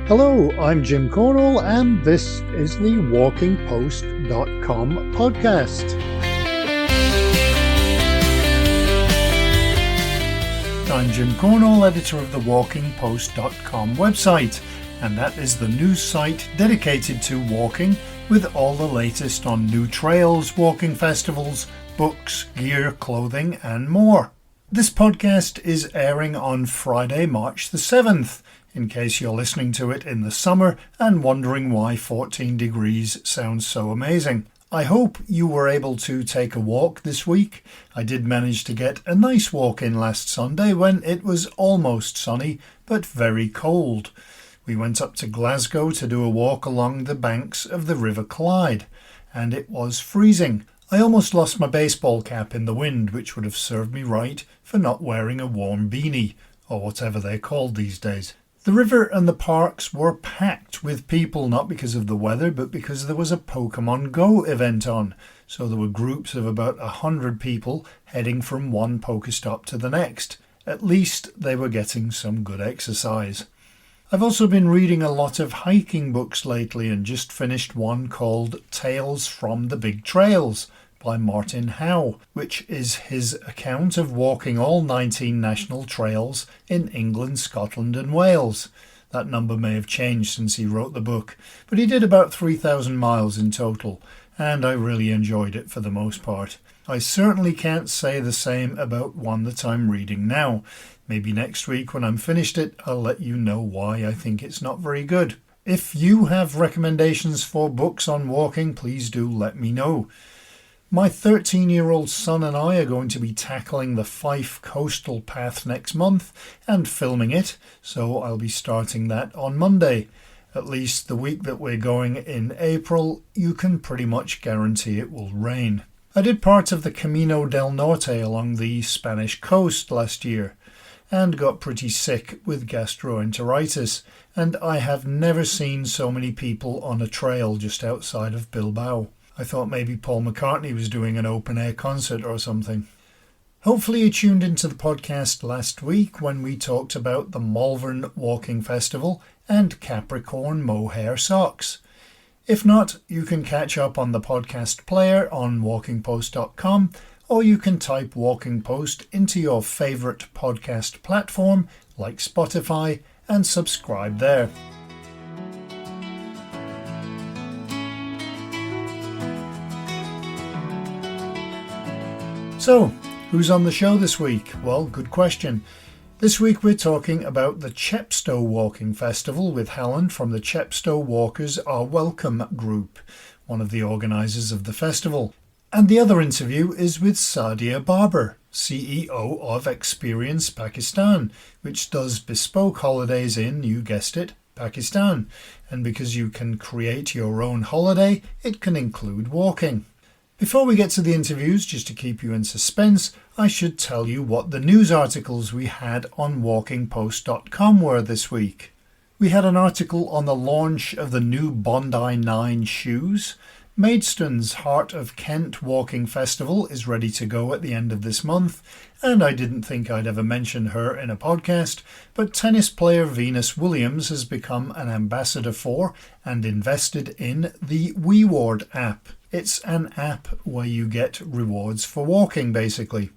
Hello, I'm Jim Cornwall, and this is the WalkingPost.com podcast. I'm Jim Cornwall, editor of the WalkingPost.com website, and that is the news site dedicated to walking with all the latest on new trails, walking festivals, books, gear, clothing, and more. This podcast is airing on Friday, March the 7th. In case you're listening to it in the summer and wondering why 14 degrees sounds so amazing. I hope you were able to take a walk this week. I did manage to get a nice walk in last Sunday when it was almost sunny but very cold. We went up to Glasgow to do a walk along the banks of the River Clyde, and it was freezing. I almost lost my baseball cap in the wind, which would have served me right for not wearing a warm beanie, or whatever they're called these days. The river and the parks were packed with people, not because of the weather, but because there was a Pokemon Go event on. So there were groups of about 100 people heading from one Pokestop to the next. At least they were getting some good exercise. I've also been reading a lot of hiking books lately and just finished one called Tales from the Big Trails by Martin Howe, which is his account of walking all 19 national trails in England, Scotland and Wales. That number may have changed since he wrote the book, but he did about 3,000 miles in total, and I really enjoyed it for the most part. I certainly can't say the same about one that I'm reading now. Maybe next week when I'm finished it, I'll let you know why I think it's not very good. If you have recommendations for books on walking, please do let me know. My 13-year-old son and I are going to be tackling the Fife Coastal Path next month and filming it, so I'll be starting that on Monday. At least the week that we're going in April, you can pretty much guarantee it will rain. I did part of the Camino del Norte along the Spanish coast last year and got pretty sick with gastroenteritis, and I have never seen so many people on a trail just outside of Bilbao. I thought maybe Paul McCartney was doing an open-air concert or something. Hopefully you tuned into the podcast last week when we talked about the Malvern Walking Festival and Capricorn mohair socks. If not, you can catch up on the podcast player on walkingpost.com, or you can type Walking Post into your favourite podcast platform like Spotify and subscribe there. So, who's on the show this week? Well, good question. This week we're talking about the Chepstow Walking Festival with Helen from the Chepstow Walkers Are Welcome group, one of the organisers of the festival. And the other interview is with Sadia Barber, CEO of Xperience Pakistan, which does bespoke holidays in, you guessed it, Pakistan. And because you can create your own holiday, it can include walking. Before we get to the interviews, just to keep you in suspense, I should tell you what the news articles we had on WalkingPost.com were this week. We had an article on the launch of the new Bondi 9 shoes. Maidstone's Heart of Kent Walking Festival is ready to go at the end of this month, and I didn't think I'd ever mention her in a podcast, but tennis player Venus Williams has become an ambassador for and invested in the WeWard app. It's an app where you get rewards for walking, basically.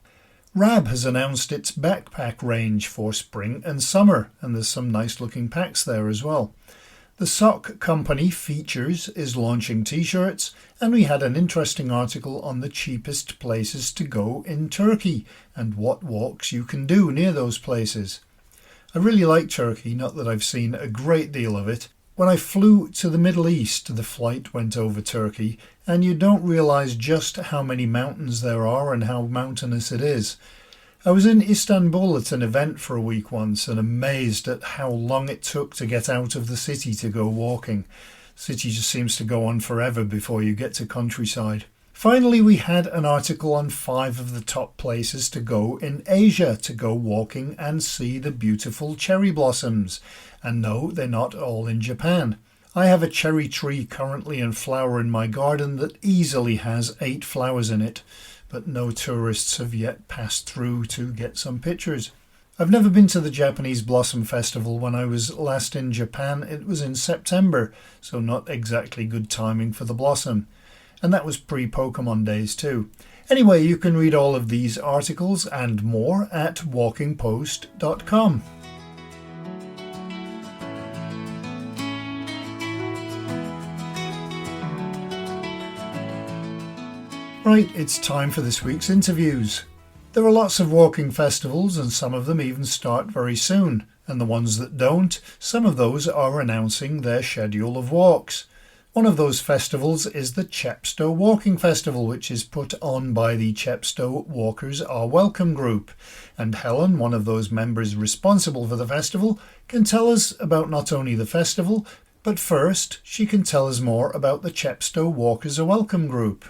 Rab has announced its backpack range for spring and summer, and there's some nice looking packs there as well. The sock company Features is launching t-shirts, and we had an interesting article on the cheapest places to go in Turkey and what walks you can do near those places. I really like Turkey, not that I've seen a great deal of it. When I flew to the Middle East, the flight went over Turkey, and you don't realise just how many mountains there are and how mountainous it is. I was in Istanbul at an event for a week once and amazed at how long it took to get out of the city to go walking. The city just seems to go on forever before you get to countryside. Finally, we had an article on 5 of the top places to go in Asia to go walking and see the beautiful cherry blossoms. And no, they're not all in Japan. I have a cherry tree currently in flower in my garden that easily has 8 flowers in it, but no tourists have yet passed through to get some pictures. I've never been to the Japanese Blossom Festival. When I was last in Japan, it was in September, so not exactly good timing for the blossom. And that was pre-Pokemon days too. Anyway, you can read all of these articles and more at walkingpost.com. Right, it's time for this week's interviews. There are lots of walking festivals and some of them even start very soon, and the ones that don't, some of those are announcing their schedule of walks. One of those festivals is the Chepstow Walking Festival, which is put on by the Chepstow Walkers Are Welcome group. And Helen, one of those members responsible for the festival, can tell us about not only the festival, but first she can tell us more about the Chepstow Walkers Are Welcome group.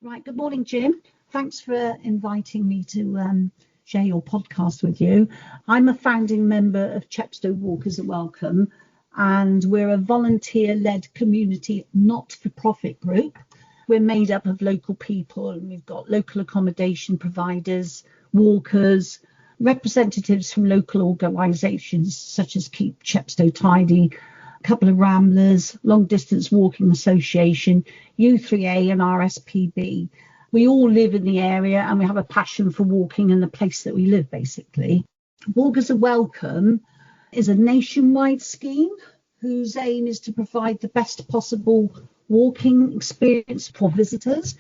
Right, good morning, Jim. Thanks for inviting me to share your podcast with you. I'm a founding member of Chepstow Walkers Are Welcome, and we're a volunteer-led community not-for-profit group. We're made up of local people, and we've got local accommodation providers, walkers, representatives from local organisations such as Keep Chepstow Tidy, a couple of ramblers, Long Distance Walking Association, U3A and RSPB. We all live in the area and we have a passion for walking in the place that we live, basically. Walkers Are Welcome is a nationwide scheme whose aim is to provide the best possible walking experience for visitors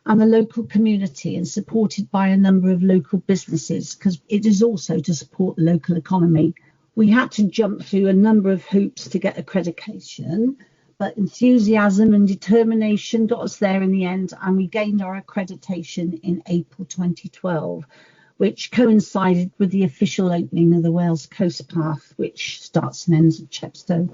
and the local community, and supported by a number of local businesses, because it is also to support the local economy. We had to jump through a number of hoops to get accreditation, but enthusiasm and determination got us there in the end, and we gained our accreditation in April 2012, which coincided with the official opening of the Wales Coast Path, which starts and ends at Chepstow.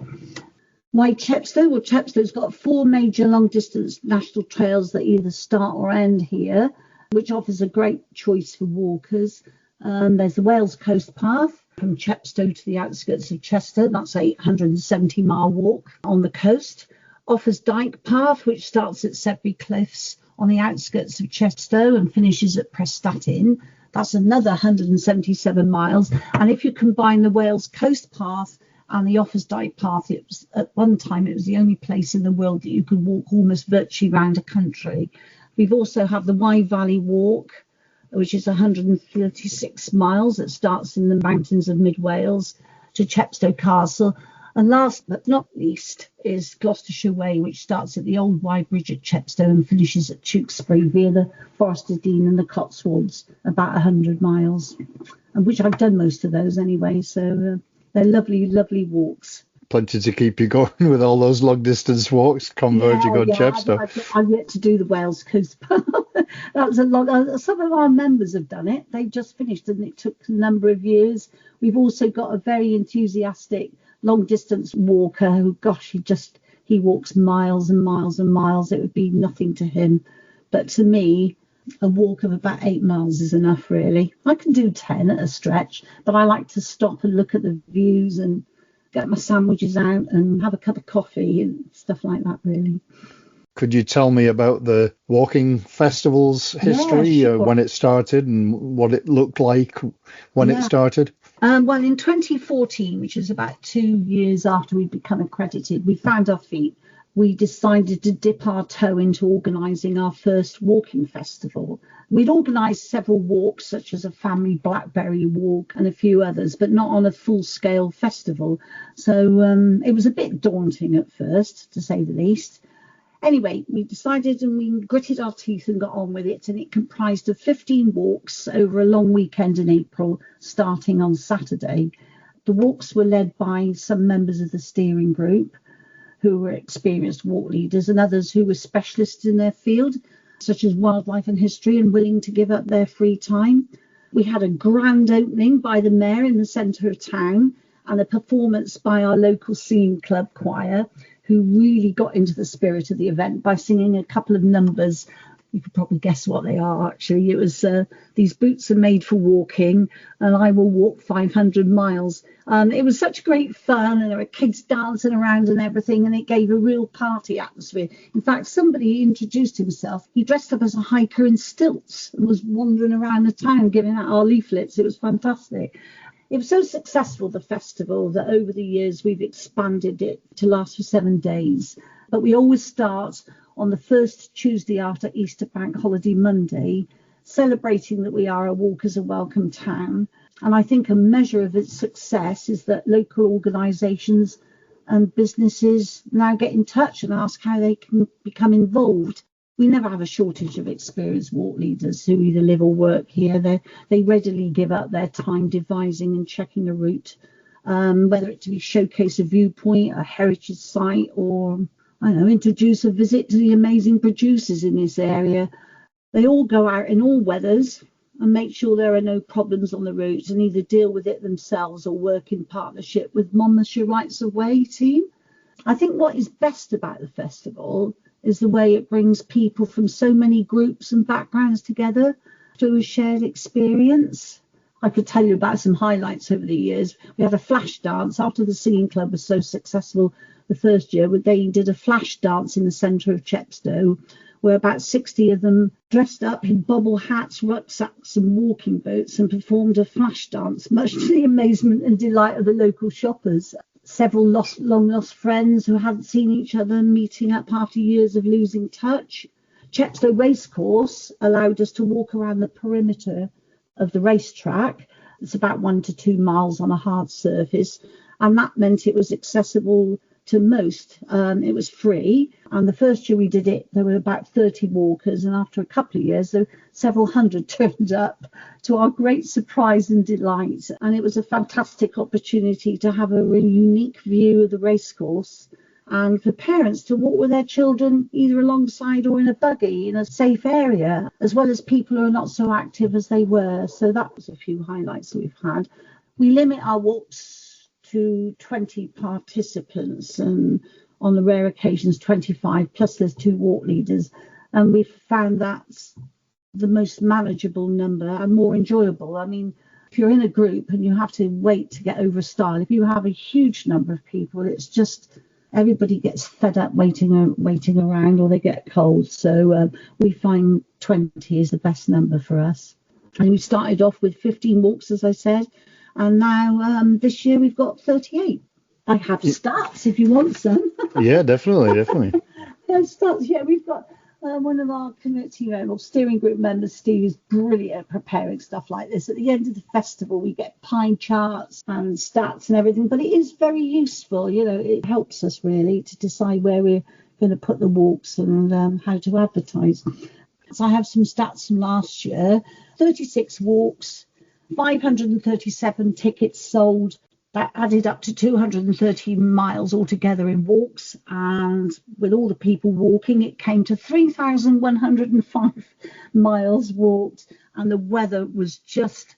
Why Chepstow? Well, Chepstow's got 4 major long-distance national trails that either start or end here, which offers a great choice for walkers. There's the Wales Coast Path from Chepstow to the outskirts of Chester. That's a 870-mile walk on the coast. Offers Dyke Path, which starts at Sedbury Cliffs on the outskirts of Chepstow and finishes at Prestatyn. That's another 177 miles. And if you combine the Wales Coast Path and the Offers Dyke Path, it was, at one time, it was the only place in the world that you could walk almost virtually around a country. We've also have the Wye Valley Walk, which is 136 miles that starts in the mountains of Mid Wales to Chepstow Castle. And last but not least is Gloucestershire Way, which starts at the Old Wye Bridge at Chepstow and finishes at Tewkesbury via the Forest of Dean and the Cotswolds, about 100 miles, and which I've done most of those anyway. So they're lovely, lovely walks. Plenty to keep you going with all those long distance walks converging on Chepstow. I've yet to do the Wales Coast Path. That's a lot. Some of our members have done it. They've just finished and it took a number of years. We've also got a very enthusiastic long distance walker who, gosh, he walks miles and miles and miles. It would be nothing to him. But to me, a walk of about 8 miles is enough, really. I can do 10 at a stretch, but I like to stop and look at the views and get my sandwiches out and have a cup of coffee and stuff like that, really. Could you tell me about the walking festival's history, Yeah, sure. When it started and what it looked like when it started? Well, in 2014, which is about 2 years after we'd become accredited, we found our feet. We decided to dip our toe into organising our first walking festival. We'd organised several walks, such as a family blackberry walk and a few others, but not on a full-scale festival. So it was a bit daunting at first, to say the least. Anyway, we decided and we gritted our teeth and got on with it, and it comprised of 15 walks over a long weekend in April, starting on Saturday. The walks were led by some members of the steering group, who were experienced walk leaders, and others who were specialists in their field, such as wildlife and history, and willing to give up their free time. We had a grand opening by the mayor in the centre of town, and a performance by our local singing club choir, who really got into the spirit of the event by singing a couple of numbers You could probably guess what they are, actually. It was these boots are made for walking, and I will walk 500 miles. It was such great fun, and there were kids dancing around and everything, and it gave a real party atmosphere. In fact, somebody introduced himself. He dressed up as a hiker in stilts and was wandering around the town giving out our leaflets. It was fantastic. It was so successful, the festival, that over the years we've expanded it to last for 7 days. But we always start on the first Tuesday after Easter Bank Holiday Monday, celebrating that we are a Walkers are Welcome town. And I think a measure of its success is that local organisations and businesses now get in touch and ask how they can become involved. We never have a shortage of experienced walk leaders who either live or work here. They readily give up their time devising and checking a route, whether it to be showcase a viewpoint, a heritage site, or I don't know, introduce a visit to the amazing producers in this area. They all go out in all weathers and make sure there are no problems on the routes and either deal with it themselves or work in partnership with Monmouthshire Rights of Way team. I think what is best about the festival is the way it brings people from so many groups and backgrounds together through a shared experience. I could tell you about some highlights over the years. We had a flash dance after the singing club was so successful the first year. They did a flash dance in the centre of Chepstow, where about 60 of them dressed up in bobble hats, rucksacks and walking boots and performed a flash dance, much to the amazement and delight of the local shoppers. Several long lost friends who hadn't seen each other meeting up after years of losing touch. Chepstow Racecourse allowed us to walk around the perimeter of the racetrack. It's about 1 to 2 miles on a hard surface, and that meant it was accessible to most. It was free, and the first year we did it there were about 30 walkers, and after a couple of years there were several hundred turned up, to our great surprise and delight. And it was a fantastic opportunity to have a really unique view of the racecourse, and for parents to walk with their children either alongside or in a buggy in a safe area, as well as people who are not so active as they were. So that was a few highlights that we've had. We limit our walks to 20 participants, and on the rare occasions 25, plus there's 2 walk leaders, and we've found that's the most manageable number and more enjoyable. I mean, if you're in a group and you have to wait to get over a stile, if you have a huge number of people, it's just everybody gets fed up waiting around, or they get cold. So we find 20 is the best number for us. And we started off with 15 walks, as I said, and now this year we've got 38. I have stats if you want some. Yeah, definitely. Stats, yeah, we've got one of our committee members, steering group members, Steve, is brilliant at preparing stuff like this. At the end of the festival, we get pie charts and stats and everything, but it is very useful. You know, it helps us really to decide where we're going to put the walks and how to advertise. So I have some stats from last year. 36 walks, 537 tickets sold. That added up to 230 miles altogether in walks, and with all the people walking, it came to 3,105 miles walked, and the weather was just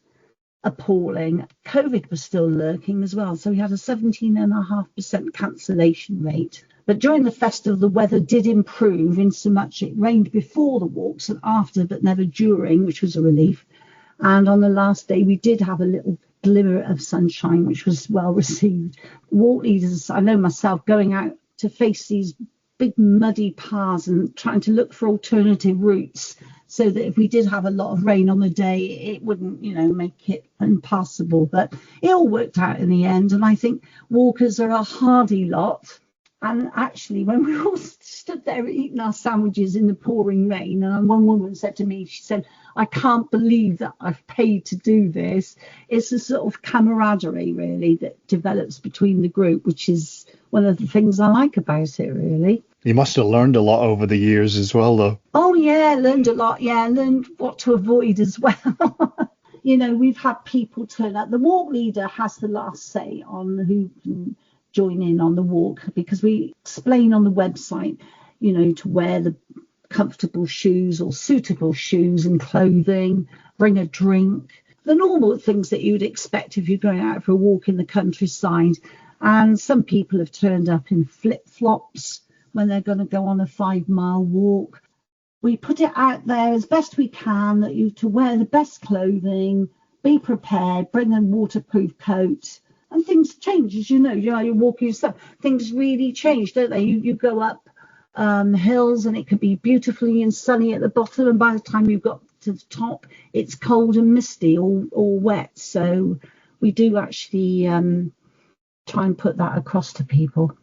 appalling. COVID was still lurking as well, so we had a 17.5% cancellation rate. But during the festival, the weather did improve in so much it rained before the walks and after, but never during, which was a relief. And on the last day, we did have a little glimmer of sunshine, which was well received. Walk leaders, I know myself, going out to face these big muddy paths and trying to look for alternative routes, so that if we did have a lot of rain on the day, it wouldn't, make it impassable. But it all worked out in the end, and I think walkers are a hardy lot. And actually, when we all stood there eating our sandwiches in the pouring rain, and one woman said to me, she said, "I can't believe that I've paid to do this." It's a sort of camaraderie, really, that develops between the group, which is one of the things I like about it, really. You must have learned a lot over the years as well, though. Oh, yeah, learned a lot. Yeah, learned what to avoid as well. We've had people turn up. The walk leader has the last say on who can join in on the walk, because we explain on the website, to wear the comfortable shoes or suitable shoes and clothing, bring a drink, the normal things that you would expect if you're going out for a walk in the countryside. And some people have turned up in flip-flops when they're going to go on a 5-mile walk. We put it out there as best we can that you to wear the best clothing, be prepared, bring a waterproof coat, and things change, as you know. You're walking stuff. Things really change, don't they? You go up hills and it could be beautifully and sunny at the bottom, and by the time you've got to the top, it's cold and misty or wet. So we do actually try and put that across to people.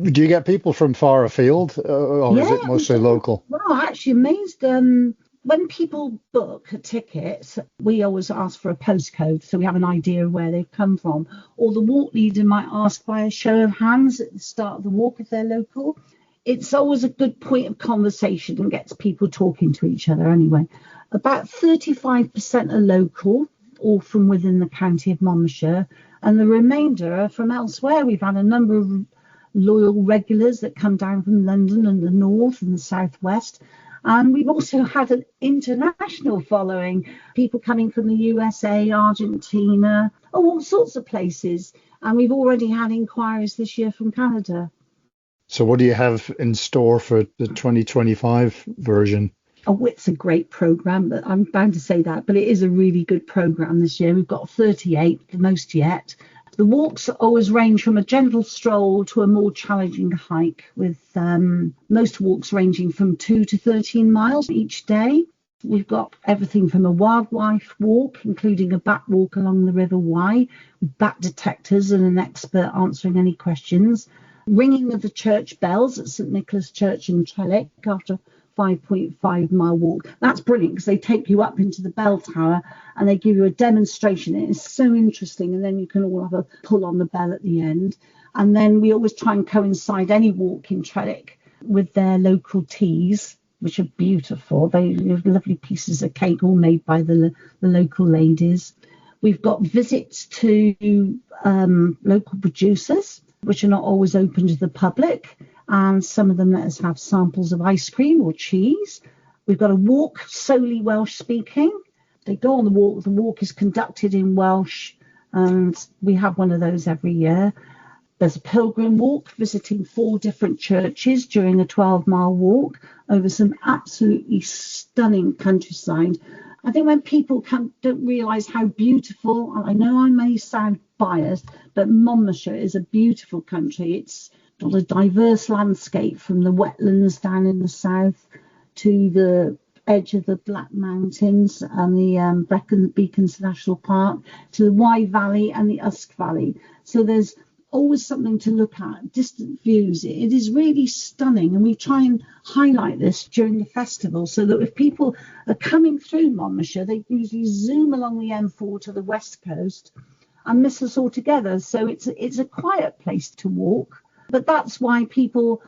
Do you get people from far afield, or is it mostly local? Well, actually amazed. When people book a ticket, we always ask for a postcode so we have an idea of where they've come from. Or the walk leader might ask by a show of hands at the start of the walk if they're local. It's always a good point of conversation and gets people talking to each other anyway. About 35% are local, all from within the county of Monmouthshire, and the remainder are from elsewhere. We've had a number of loyal regulars that come down from London and the north and the southwest. And we've also had an international following, people coming from the USA, Argentina, all sorts of places. And we've already had inquiries this year from Canada. So what do you have in store for the 2025 version? Oh, it's a great programme, but I'm bound to say that, but it is a really good programme this year. We've got 38, the most yet. The walks always range from a gentle stroll to a more challenging hike, with most walks ranging from 2 to 13 miles each day. We've got everything from a wildlife walk, including a bat walk along the River Wye, with bat detectors and an expert answering any questions. Ringing of the church bells at St Nicholas Church in Trellick after 5.5 mile walk. That's brilliant because they take you up into the bell tower and they give you a demonstration. It is so interesting, and then you can all have a pull on the bell at the end. And then we always try and coincide any walk in Trellick with their local teas, which are beautiful. They have lovely pieces of cake all made by the local ladies. We've got visits to local producers, which are not always open to the public. And some of them let us have samples of ice cream or cheese. We've got a walk solely Welsh speaking. They go on the walk. The walk is conducted in Welsh, and we have one of those every year. There's a pilgrim walk visiting 4 different churches during a 12-mile walk over some absolutely stunning countryside. I think when people don't realise how beautiful, I know I may sound biased, but Monmouthshire is a beautiful country. It's got a diverse landscape from the wetlands down in the south to the edge of the Black Mountains and the Brecon Beacons National Park to the Wye Valley and the Usk Valley. So there's always something to look at, distant views. It is really stunning, and we try and highlight this during the festival so that if people are coming through Monmouthshire, they usually zoom along the M4 to the west coast and miss us altogether. So it's a quiet place to walk. But that's why people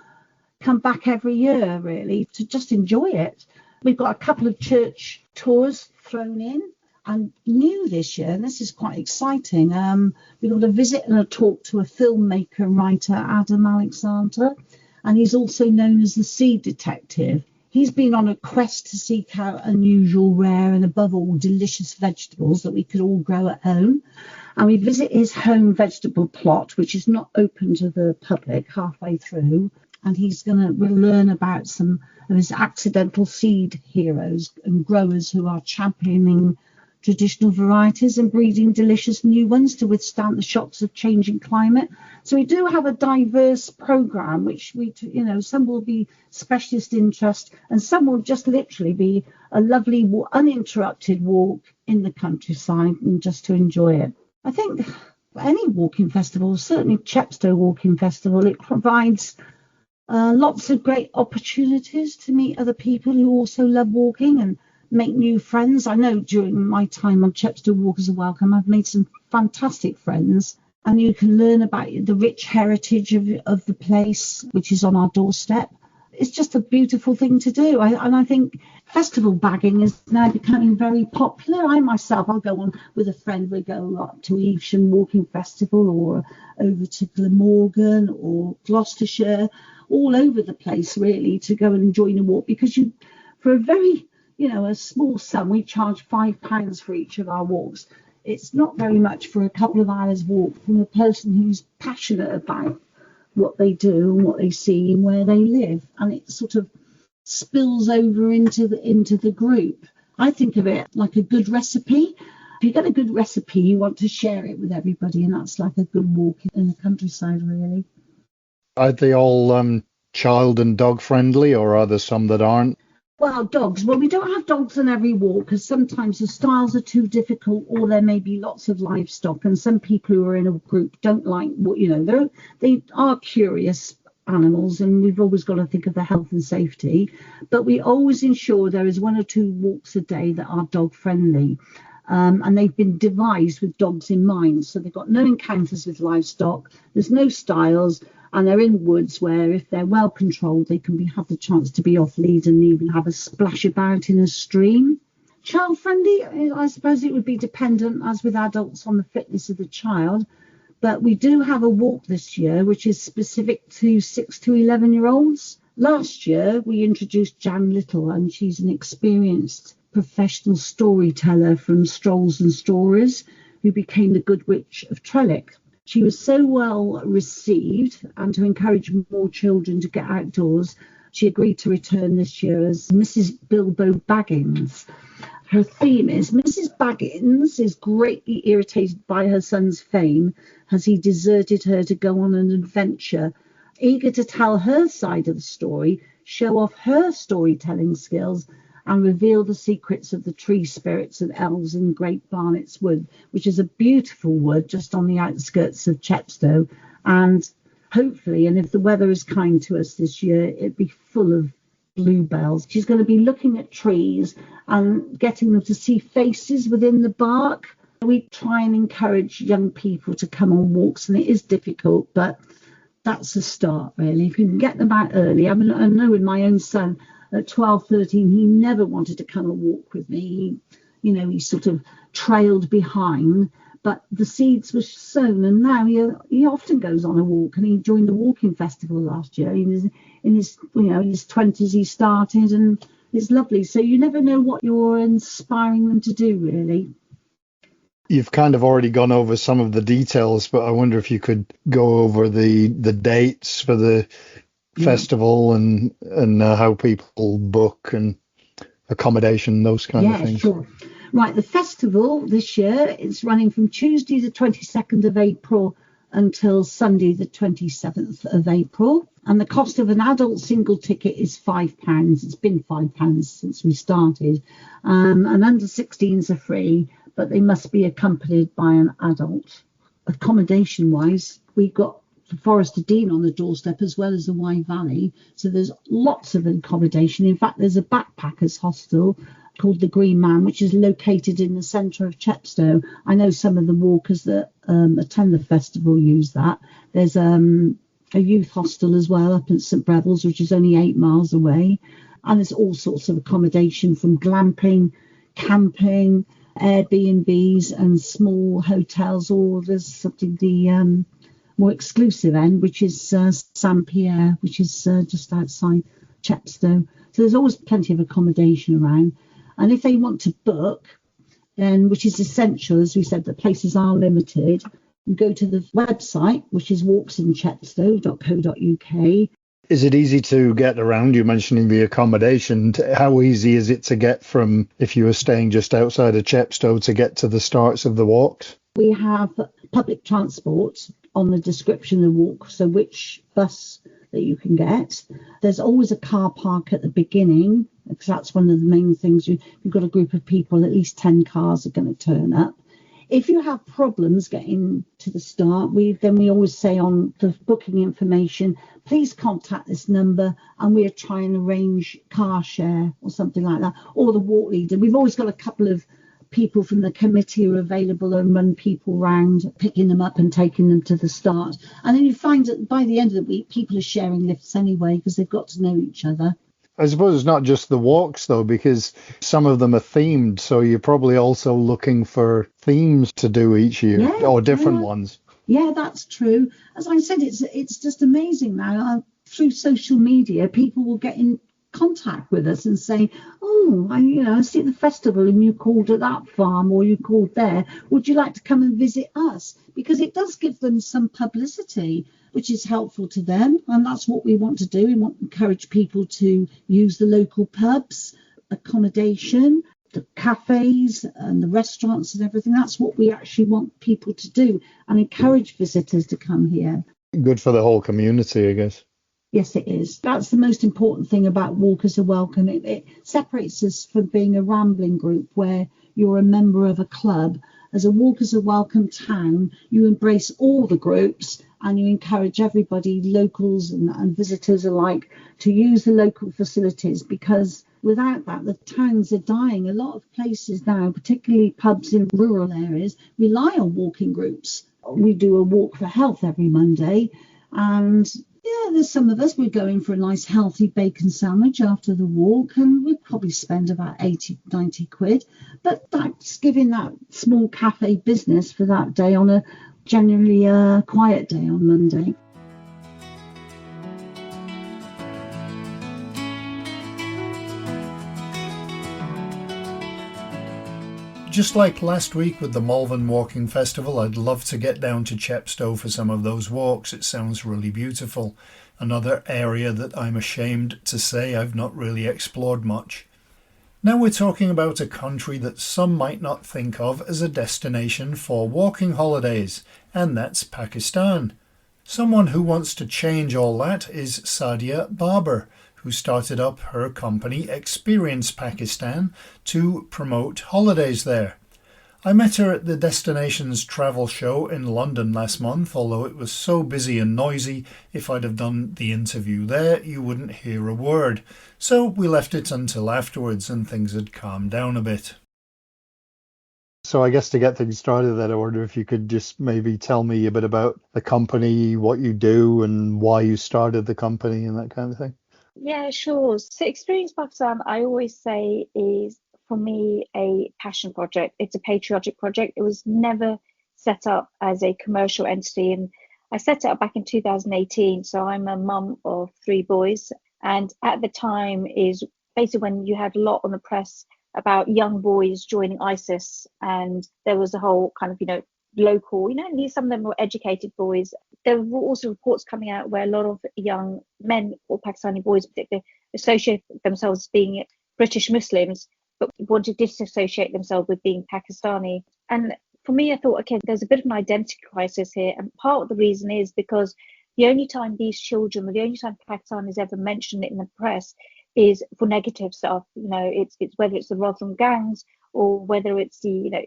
come back every year, really, to just enjoy it. We've got a couple of church tours thrown in, and new this year, and this is quite exciting. We've got a visit and a talk to a filmmaker and writer, Adam Alexander, and he's also known as the Seed Detective. He's been on a quest to seek out unusual, rare, and above all, delicious vegetables that we could all grow at home. And we visit his home vegetable plot, which is not open to the public, halfway through. And we'll learn about some of his accidental seed heroes and growers who are championing traditional varieties and breeding delicious new ones to withstand the shocks of changing climate. So we do have a diverse programme, which some will be specialist interest and some will just literally be a lovely uninterrupted walk in the countryside and just to enjoy it. I think any walking festival, certainly Chepstow Walking Festival, it provides lots of great opportunities to meet other people who also love walking and make new friends. I know during my time on Chepstow Walkers Welcome, I've made some fantastic friends, and you can learn about the rich heritage of the place, which is on our doorstep. It's just a beautiful thing to do. I think festival bagging is now becoming very popular. I'll go on with a friend. We go up to Evesham Walking Festival or over to Glamorgan or Gloucestershire, all over the place really, to go and join a walk, because for a very a small sum, we charge £5 for each of our walks. It's not very much for a couple of hours walk from a person who's passionate about what they do and what they see and where they live. And it sort of spills over into the group. I think of it like a good recipe. If you get a good recipe, you want to share it with everybody, and that's like a good walk in the countryside, really. Are they all child and dog friendly, or are there some that aren't? Well, dogs. Well, we don't have dogs on every walk because sometimes the styles are too difficult, or there may be lots of livestock, and some people who are in a group don't like what they are curious animals, and we've always got to think of the health and safety. But we always ensure there is 1 or 2 walks a day that are dog friendly. And they've been devised with dogs in mind. So they've got no encounters with livestock, there's no styles, and they're in woods where if they're well controlled, they can have the chance to be off lead and even have a splash about in a stream. Child friendly, I suppose it would be dependent, as with adults, on the fitness of the child. But we do have a walk this year which is specific to 6 to 11-year-olds. Last year we introduced Jan Little, and she's an experienced professional storyteller from Strolls and Stories, who became the Good Witch of Trellick. She was so well received, and to encourage more children to get outdoors, she agreed to return this year as Mrs. Bilbo Baggins. Her theme is Mrs. Baggins is greatly irritated by her son's fame as he deserted her to go on an adventure. Eager to tell her side of the story, show off her storytelling skills, and reveal the secrets of the tree spirits and elves in Great Barnet's Wood, which is a beautiful wood just on the outskirts of Chepstow. And hopefully, and if the weather is kind to us this year, it'd be full of bluebells. She's going to be looking at trees and getting them to see faces within the bark. We try and encourage young people to come on walks, and it is difficult, but that's a start, really. If you can get them out early. I mean, I know with my own son, at 12, 13, he never wanted to come and walk with me. He sort of trailed behind, but the seeds were sown, and now he often goes on a walk, and he joined the Walking Festival last year. In his 20s he started, and it's lovely. So you never know what you're inspiring them to do, really. You've kind of already gone over some of the details, but I wonder if you could go over the dates for the festival and how people book and accommodation, those kind of things. Yeah, sure. Right, the festival this year is running from Tuesday the 22nd of April until Sunday the 27th of April, and the cost of an adult single ticket is £5. It's been £5 since we started, and under 16s are free, but they must be accompanied by an adult. Accommodation wise, we've got the Forest of Dean on the doorstep as well as the Wye Valley, so there's lots of accommodation. In fact, there's a backpackers hostel called the Green Man, which is located in the centre of Chepstow. I know some of the walkers that attend the festival use that. There's a youth hostel as well up at St Breville's, which is only 8 miles away, and there's all sorts of accommodation from glamping, camping, Airbnbs and small hotels, or there's something the more exclusive end, which is Saint Pierre, which is just outside Chepstow. So there's always plenty of accommodation around. And if they want to book, then, which is essential, as we said, the places are limited, you go to the website, which is walksinchepstow.co.uk. Is it easy to get around? You're mentioning the accommodation. How easy is it to get from, if you were staying just outside of Chepstow, to get to the starts of the walks? We have public transport on the description of the walk, so which bus that you can get. There's always a car park at the beginning, because that's one of the main things. You've got a group of people, at least 10 cars are going to turn up. If you have problems getting to the start, we always say on the booking information, please contact this number and we'll try and arrange car share or something like that, or the walk leader. We've always got a couple of people from the committee who are available and run people round, picking them up and taking them to the start. And then you find that by the end of the week, people are sharing lifts anyway because they've got to know each other. I suppose it's not just the walks, though, because some of them are themed. So you're probably also looking for themes to do each year, or different ones. Yeah, that's true. As I said, it's just amazing now. Through social media, people will get in contact with us and say, oh, I see the festival and you called at that farm or you called there. Would you like to come and visit us? Because it does give them some publicity. which is helpful to them. And that's what we want to do. We want to encourage people to use the local pubs, accommodation, the cafes and the restaurants and everything. That's what we actually want people to do, and encourage visitors to come here. Good for the whole community, I guess. Yes, it is. That's the most important thing about Walkers Are Welcome. It separates us from being a rambling group where you're a member of a club. As a Walkers Are Welcome town, you embrace all the groups and you encourage everybody, locals and visitors alike, to use the local facilities, because without that, the towns are dying. A lot of places now, particularly pubs in rural areas, rely on walking groups. We do a walk for health every Monday, and yeah, there's some of us, we're going for a nice healthy bacon sandwich after the walk, and we'd probably spend about 80, 90 quid. But that's giving that small cafe business for that day on a generally quiet day on Monday. Just like last week with the Malvern Walking Festival, I'd love to get down to Chepstow for some of those walks. It sounds really beautiful. Another area that I'm ashamed to say I've not really explored much. Now we're talking about a country that some might not think of as a destination for walking holidays, and that's Pakistan. Someone who wants to change all that is Sadia Barber, who started up her company Xperience Pakistan to promote holidays there. I met her at the Destinations Travel Show in London last month, although it was so busy and noisy, if I'd have done the interview there, you wouldn't hear a word. So we left it until afterwards and things had calmed down a bit. So I guess to get things started, that order, if you could just maybe tell me a bit about the company, what you do and why you started the company and that kind of thing. Yeah, sure. So Xperience Pakistan, I always say, is for me a passion project. It's a patriotic project. It was never set up as a commercial entity. And I set it up back in 2018. So I'm a mum of 3 boys. And at the time is basically when you had a lot on the press about young boys joining ISIS. And there was a whole kind of, local, some of them were educated boys. There were also reports coming out where a lot of young men, or Pakistani boys in particular, associate themselves as being British Muslims, but want to disassociate themselves with being Pakistani. And for me, I thought, okay, there's a bit of an identity crisis here. And part of the reason is because the only time these children, or the only time Pakistan is ever mentioned in the press is for negative stuff. It's whether it's the Rotherham gangs or whether it's the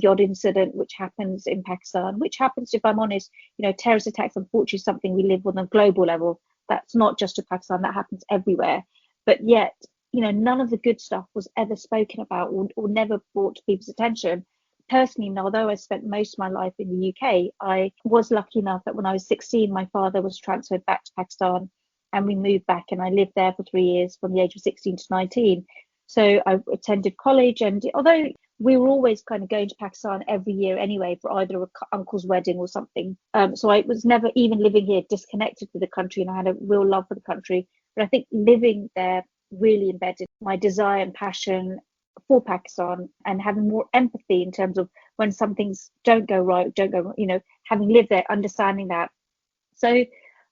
odd incident which happens in Pakistan, which happens, if I'm honest, terrorist attacks, unfortunately, is something we live on a global level. That's not just to Pakistan, that happens everywhere. But yet, none of the good stuff was ever spoken about or never brought to people's attention. Personally, although I spent most of my life in the UK, I was lucky enough that when I was 16, my father was transferred back to Pakistan and we moved back, and I lived there for 3 years from the age of 16 to 19. So I attended college, and although we were always kind of going to Pakistan every year anyway for either an uncle's wedding or something, so I was never, even living here, disconnected with the country, and I had a real love for the country. But I think living there really embedded my desire and passion for Pakistan, and having more empathy in terms of when some things don't go right, having lived there, understanding that. So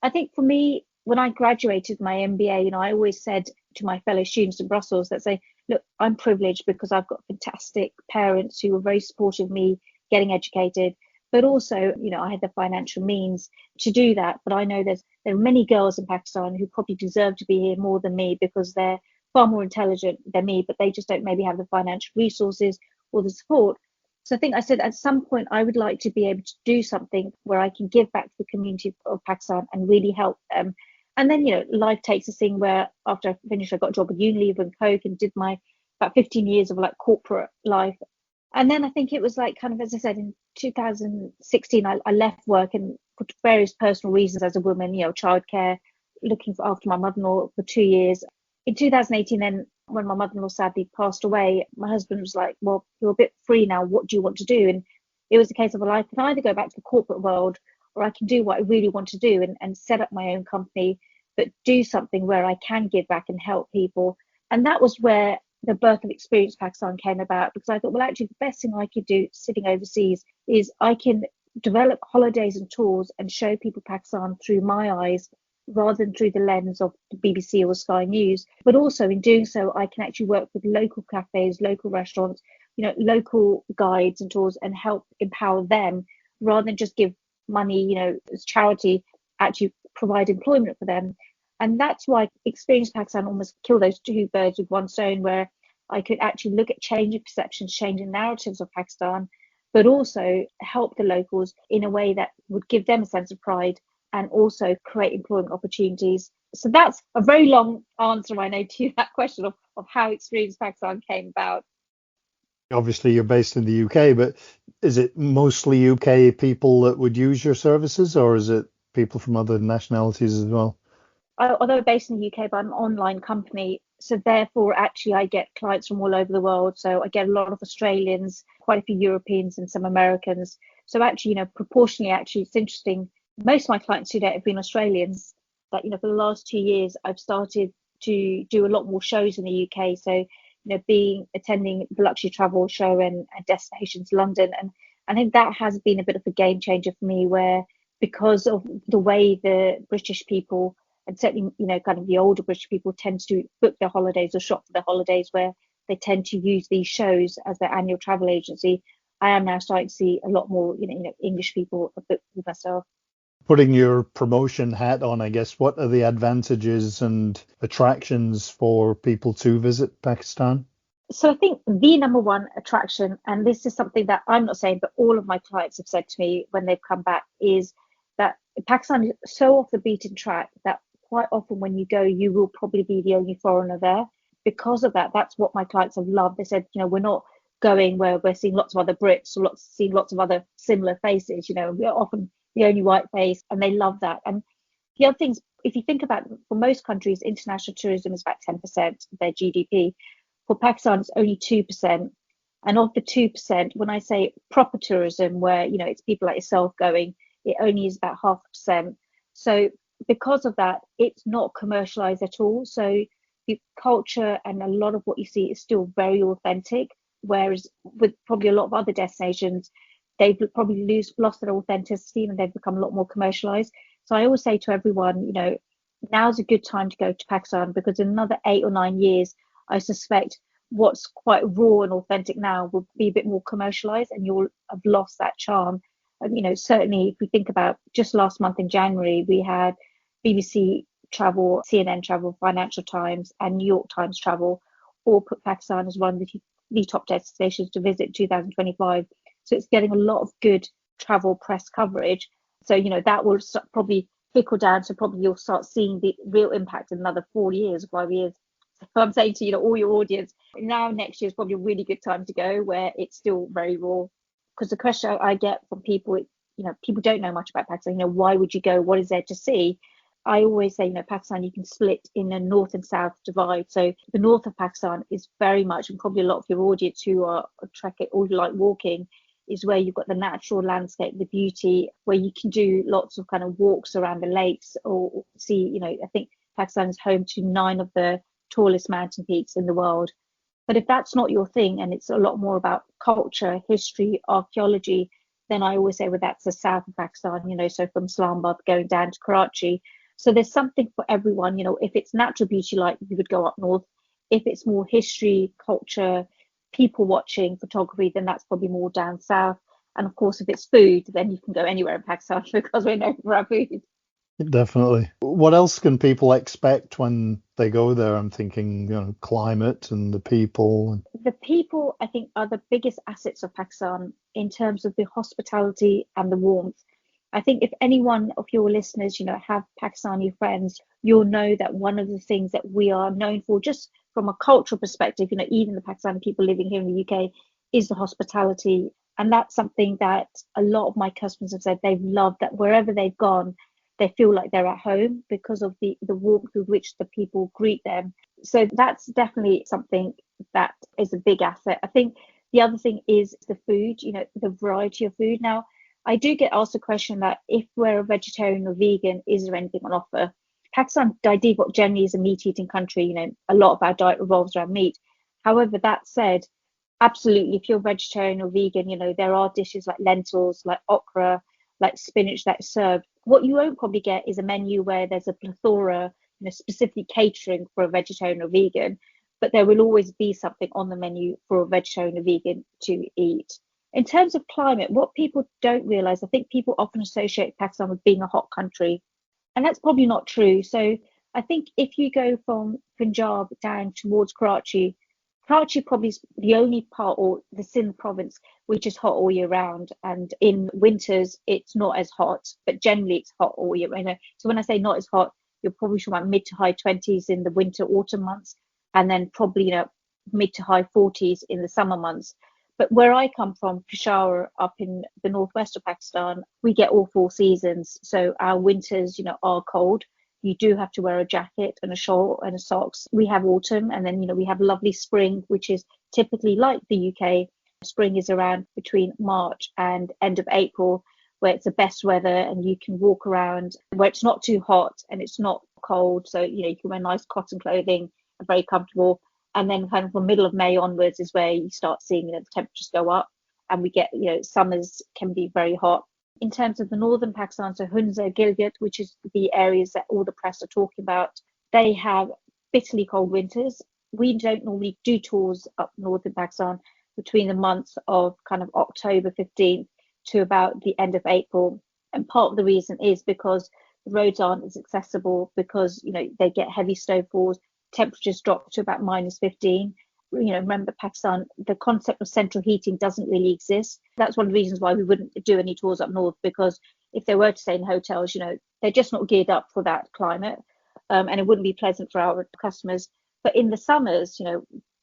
I think for me, when I graduated my MBA, I always said to my fellow students in Brussels that say, look, I'm privileged because I've got fantastic parents who were very supportive of me getting educated, but also, I had the financial means to do that. But I know there are many girls in Pakistan who probably deserve to be here more than me because they're far more intelligent than me, but they just don't maybe have the financial resources or the support. So I think I said at some point I would like to be able to do something where I can give back to the community of Pakistan and really help them. And then, life takes this thing where after I finished, I got a job at Unilever and Coke and did my about 15 years of corporate life. And then I think it was kind of, as I said, in 2016, I left work and for various personal reasons as a woman, childcare, looking after my mother-in-law for 2 years. In 2018, then when my mother-in-law sadly passed away, my husband was like, well, you're a bit free now. What do you want to do? And it was a case of, well, I can either go back to the corporate world or I can do what I really want to do and set up my own company, but do something where I can give back and help people. And that was where the birth of Xperience Pakistan came about, because I thought, well, actually, the best thing I could do sitting overseas is I can develop holidays and tours and show people Pakistan through my eyes rather than through the lens of the BBC or Sky News. But also in doing so, I can actually work with local cafes, local restaurants, local guides and tours, and help empower them rather than just give money, as charity, actually provide employment for them. And that's why Experience Pakistan almost kill those two birds with one stone, where I could actually look at changing perceptions, changing narratives of Pakistan, but also help the locals in a way that would give them a sense of pride and also create employment opportunities. So that's a very long answer, I know, to that question of how Experience Pakistan came about. Obviously, you're based in the UK, but is it mostly UK people that would use your services, or is it people from other nationalities as well? Although based in the UK, but I'm an online company, so therefore actually I get clients from all over the world. So I get a lot of Australians, quite a few Europeans, and some Americans. So actually, proportionally, actually, it's interesting. Most of my clients today have been Australians. But for the last 2 years, I've started to do a lot more shows in the UK. So attending the luxury travel show and destinations London, and I think that has been a bit of a game changer for me, where because of the way the British people, and certainly kind of the older British people, tend to book their holidays or shop for their holidays, where they tend to use these shows as their annual travel agency. I am now starting to see a lot more English people book with myself. Putting your promotion hat on, I guess, what are the advantages and attractions for people to visit Pakistan? So I think the number one attraction, and this is something that I'm not saying, but all of my clients have said to me when they've come back, is that Pakistan is so off the beaten track that quite often when you go, you will probably be the only foreigner there. Because of that, that's what my clients have loved. They said, we're not going where we're seeing lots of other Brits or seeing lots of other similar faces. We're often the only white face, and they love that. And the other things, if you think about, for most countries, international tourism is about 10% of their GDP. For Pakistan, it's only 2%. And of the 2%, when I say proper tourism, where it's people like yourself going, it only is about 0.5%. So because of that, it's not commercialized at all. So the culture and a lot of what you see is still very authentic. Whereas with probably a lot of other destinations, they've probably lost their authenticity and they've become a lot more commercialized. So I always say to everyone, now's a good time to go to Pakistan, because in another 8 or 9 years, I suspect what's quite raw and authentic now will be a bit more commercialized, and you'll have lost that charm. And, certainly if we think about just last month in January, we had BBC Travel, CNN Travel, Financial Times, and New York Times Travel all put Pakistan as one of the top destinations to visit in 2025. So it's getting a lot of good travel press coverage. So, that will probably trickle down. So probably you'll start seeing the real impact in another 4 years, 5 years. So I'm saying to, all your audience, now next year is probably a really good time to go, where it's still very raw. Because the question I get from people, people don't know much about Pakistan. Why would you go? What is there to see? I always say, Pakistan, you can split in a north and south divide. So the north of Pakistan is very much, and probably a lot of your audience who are trekking or like walking, is where you've got the natural landscape, the beauty, where you can do lots of kind of walks around the lakes, or see, I think Pakistan is home to 9 of the tallest mountain peaks in the world. But if that's not your thing, and it's a lot more about culture, history, archaeology, then I always say, well, that's the south of Pakistan, so from Islamabad going down to Karachi. So there's something for everyone. If it's natural beauty, like you would go up north. If it's more history, culture, people watching, photography, then that's probably more down south. And of course, if it's food, then you can go anywhere in Pakistan, because we're known for our food. Definitely. What else can people expect when they go there? I'm thinking, climate and the people. The people, I think, are the biggest assets of Pakistan in terms of the hospitality and the warmth. I think if any one of your listeners, have Pakistani friends, you'll know that one of the things that we are known for, just from a cultural perspective, even the Pakistani people living here in the UK, is the hospitality. And that's something that a lot of my customers have said they've loved, that wherever they've gone, they feel like they're at home because of the warmth with which the people greet them. So that's definitely something that is a big asset. I think the other thing is the food, the variety of food. Now, I do get asked a question that if we're a vegetarian or vegan, is there anything on offer? Pakistan, by default, generally is a meat-eating country. A lot of our diet revolves around meat. However, that said, Absolutely. If you're vegetarian or vegan, there are dishes like lentils, like okra, like spinach that's served. What you won't probably get is a menu where there's a plethora, specifically catering for a vegetarian or vegan, but there will always be something on the menu for a vegetarian or vegan to eat. In terms of climate, what people don't realize, I think people often associate Pakistan with being a hot country, and that's probably not true. So I think if you go from Punjab down towards Karachi, Karachi probably is the only part, or the Sindh province, which is hot all year round. And in winters, it's not as hot, but generally it's hot all year round. So when I say not as hot, you're probably talking about mid to high 20s in the winter, autumn months, and then probably, mid to high 40s in the summer months. But where I come from, Peshawar, up in the northwest of Pakistan, we get all four seasons. So our winters, are cold. You do have to wear a jacket and a shawl and a socks. We have autumn, and then we have lovely spring, which is typically like the UK. Spring is around between March and end of April, where it's the best weather and you can walk around, where it's not too hot and it's not cold. So you can wear nice cotton clothing and very comfortable. And then kind of from middle of May onwards is where you start seeing the temperatures go up, and we get summers can be very hot. In terms of the northern Pakistan, so Hunza, Gilgit, which is the areas that all the press are talking about, they have bitterly cold winters. We don't normally do tours up northern Pakistan between the months of kind of October 15th to about the end of April. And part of the reason is because the roads aren't as accessible, because they get heavy snowfalls, temperatures drop to about -15. Remember, Pakistan, the concept of central heating doesn't really exist. That's one of the reasons why we wouldn't do any tours up north, because if they were to stay in hotels, they're just not geared up for that climate, and it wouldn't be pleasant for our customers. But in the summers,